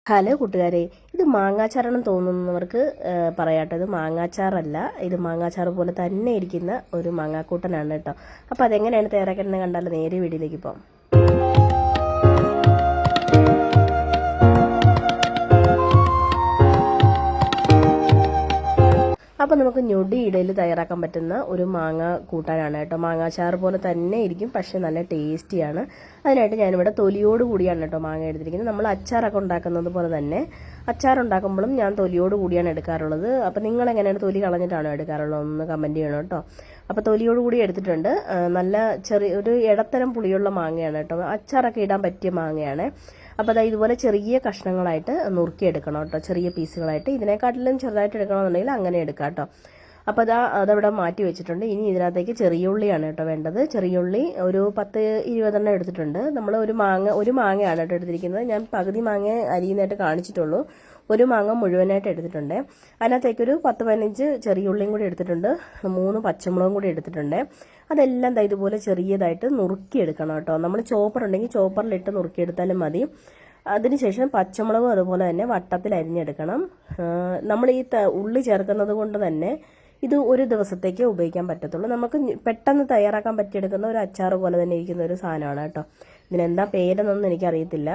Hello കൂട്ടുകാരെ, ഇത് മാങ്ങാച്ചാറാണെന്ന് തോന്നുന്നവർക്ക് പറയാട്ടോ, ഇത് മാങ്ങാച്ചാറല്ല, ഇത് മാങ്ങാച്ചാറ് പോലെ തന്നെ ഇരിക്കുന്ന ഒരു മാങ്ങാക്കൂട്ടനാണ് കേട്ടോ. അപ്പോൾ അതെങ്ങനെയാണ് തയ്യാറാക്കുന്നത് കണ്ടാൽ നേരെ വീഡിയോയിലേക്ക് പോകാം. അപ്പോൾ നമുക്ക് ഞൊടിയിടയിൽ തയ്യാറാക്കാൻ പറ്റുന്ന ഒരു മാങ്ങ കൂട്ടാനാണ് കേട്ടോ. മാങ്ങാച്ചാറ് പോലെ തന്നെ ഇരിക്കും, പക്ഷേ നല്ല ടേസ്റ്റിയാണ്. അതിനായിട്ട് ഞാനിവിടെ തൊലിയോട് കൂടിയാണ് കേട്ടോ മാങ്ങ എടുത്തിരിക്കുന്നത്. നമ്മൾ അച്ചാറൊക്കെ ഉണ്ടാക്കുന്നത് പോലെ തന്നെ അച്ചാറുണ്ടാക്കുമ്പോഴും ഞാൻ തൊലിയോട് കൂടിയാണ് എടുക്കാറുള്ളത്. അപ്പോൾ നിങ്ങൾ എങ്ങനെയാണ്, തൊലി കളഞ്ഞിട്ടാണോ എടുക്കാറുള്ളത്? ഒന്ന് കമൻറ്റ് ചെയ്യണം കേട്ടോ. അപ്പോൾ തൊലിയോട് കൂടി എടുത്തിട്ടുണ്ട്. നല്ല ഒരു ഇടത്തരം പുളിയുള്ള മാങ്ങയാണ് കേട്ടോ. അച്ചാറൊക്കെ ഇടാൻ പറ്റിയ മാങ്ങയാണ്. അപ്പോൾ അതായത് ഇതുപോലെ ചെറിയ കഷ്ണങ്ങളായിട്ട് നുറുക്കിയെടുക്കണം കേട്ടോ, ചെറിയ പീസുകളായിട്ട്. ഇതിനെക്കാട്ടിലും ചെറുതായിട്ട് എടുക്കണമെന്നുണ്ടെങ്കിൽ അങ്ങനെ എടുക്കാം കേട്ടോ. അപ്പോൾ അതവിടെ മാറ്റി വെച്ചിട്ടുണ്ട്. ഇനി ഇതിനകത്തേക്ക് ചെറിയ ഉള്ളിയാണ് കേട്ടോ വേണ്ടത്. ചെറിയ ഉള്ളി ഒരു 10-20 എടുത്തിട്ടുണ്ട്. നമ്മൾ ഒരു മാങ്ങയാണ് കേട്ടോ എടുത്തിരിക്കുന്നത്. ഞാൻ പകുതി മാങ്ങ അരിയുന്നതായിട്ട് കാണിച്ചിട്ടുള്ളൂ. ഒരു മാങ്ങ മുഴുവനായിട്ട് എടുത്തിട്ടുണ്ട്. അതിനകത്തേക്കൊരു 10-15 ചെറിയ ഉള്ളിയും കൂടി എടുത്തിട്ടുണ്ട്. 3 പച്ചമുളകും കൂടി എടുത്തിട്ടുണ്ട്. അതെല്ലാം ഇതുപോലെ ചെറിയതായിട്ട് നുറുക്കിയെടുക്കണം കേട്ടോ. നമ്മൾ ചോപ്പർ ഉണ്ടെങ്കിൽ ചോപ്പറിലിട്ട് നുറുക്കിയെടുത്താലും മതി. അതിനുശേഷം പച്ചമുളകും അതുപോലെ തന്നെ വട്ടത്തിൽ അരിഞ്ഞെടുക്കണം. നമ്മൾ ഈ ഉള്ളി ചേർക്കുന്നത് കൊണ്ട് തന്നെ ഇത് ഒരു ദിവസത്തേക്ക് ഉപയോഗിക്കാൻ പറ്റത്തുള്ളൂ. നമുക്ക് പെട്ടെന്ന് തയ്യാറാക്കാൻ പറ്റിയെടുക്കുന്ന ഒരു അച്ചാറ് പോലെ തന്നെ ഇരിക്കുന്ന ഒരു സാധനമാണ് കേട്ടോ. ഇതിനെന്താ പേരെന്നൊന്നും എനിക്കറിയത്തില്ല.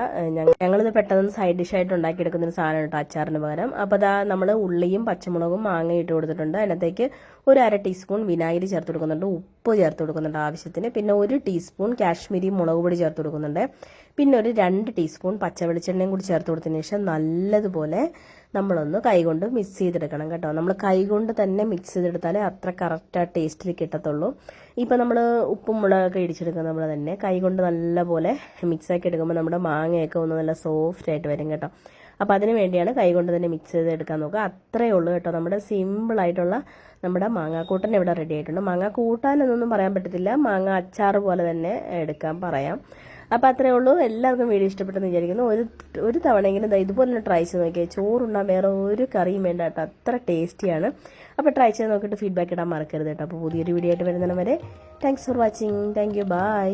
ഞങ്ങളിത് പെട്ടെന്ന് സൈഡ് ഡിഷായിട്ട് ഉണ്ടാക്കിയെടുക്കുന്ന ഒരു സാധനം കേട്ടോ, അച്ചാറിന് പകരം. അപ്പോൾ നമ്മൾ ഉള്ളിയും പച്ചമുളകും മാങ്ങ ഇട്ട് കൊടുത്തിട്ടുണ്ട്. അതിനകത്തേക്ക് ഒരു 1/2 ടീസ്പൂൺ വിനാഗിരി ചേർത്ത് കൊടുക്കുന്നുണ്ട്, ഉപ്പ് ചേർത്ത് കൊടുക്കുന്നുണ്ട് ആവശ്യത്തിന്. പിന്നെ 1 ടീസ്പൂൺ കാശ്മീരി മുളക് പൊടി ചേർത്ത് കൊടുക്കുന്നുണ്ട്. പിന്നെ ഒരു 2 ടീസ്പൂൺ പച്ച വെളിച്ചെണ്ണയും കൂടി ചേർത്ത് കൊടുത്തതിന് ശേഷം നല്ലതുപോലെ നമ്മളൊന്ന് കൈകൊണ്ട് മിക്സ് ചെയ്തെടുക്കണം കേട്ടോ. നമ്മൾ കൈകൊണ്ട് തന്നെ മിക്സ് ചെയ്തെടുത്താലേ അത്ര കറക്റ്റ് ടേസ്റ്റിൽ കിട്ടത്തുള്ളൂ. ഇപ്പം നമ്മൾ ഉപ്പും മുളകൊക്കെ ഇടിച്ചെടുക്കുന്ന നമ്മൾ തന്നെ കൈകൊണ്ട് നല്ലപോലെ മിക്സാക്കി എടുക്കുമ്പോൾ നമ്മുടെ മാങ്ങയൊക്കെ ഒന്ന് നല്ല സോഫ്റ്റ് ആയിട്ട് വരും കേട്ടോ. അപ്പോൾ അതിന് വേണ്ടിയാണ് കൈകൊണ്ട് തന്നെ മിക്സ് ചെയ്തെടുക്കാൻ നോക്കുക. അത്രയേ ഉള്ളൂ കേട്ടോ. നമ്മുടെ സിമ്പിളായിട്ടുള്ള നമ്മുടെ മാങ്ങാക്കൂട്ടൻ ഇവിടെ റെഡി ആയിട്ടുണ്ട്. മാങ്ങ കൂട്ടാനൊന്നും പറയാൻ പറ്റത്തില്ല, മാങ്ങ അച്ചാറ് പോലെ തന്നെ എടുക്കാൻ പറയാം. അപ്പോൾ അത്രയേ ഉള്ളൂ. എല്ലാവർക്കും വീഡിയോ ഇഷ്ടപ്പെട്ടെന്ന് വിചാരിക്കുന്നു. ഒരു തവണയെങ്കിലും ഇതുപോലെ ട്രൈ ചെയ്ത് നോക്കിയാൽ ചോറുണ്ടാൻ വേറെ ഒരു കറിയും വേണ്ട കേട്ടോ, അത്ര ടേസ്റ്റിയാണ്. അപ്പോൾ ട്രൈ ചെയ്ത് നോക്കിയിട്ട് ഫീഡ്ബാക്ക് ഇടാൻ മറക്കരുത് കേട്ടോ. അപ്പോൾ പുതിയൊരു വീഡിയോ ആയിട്ട് വരുന്നവരെ thanks for watching. Thank you, by.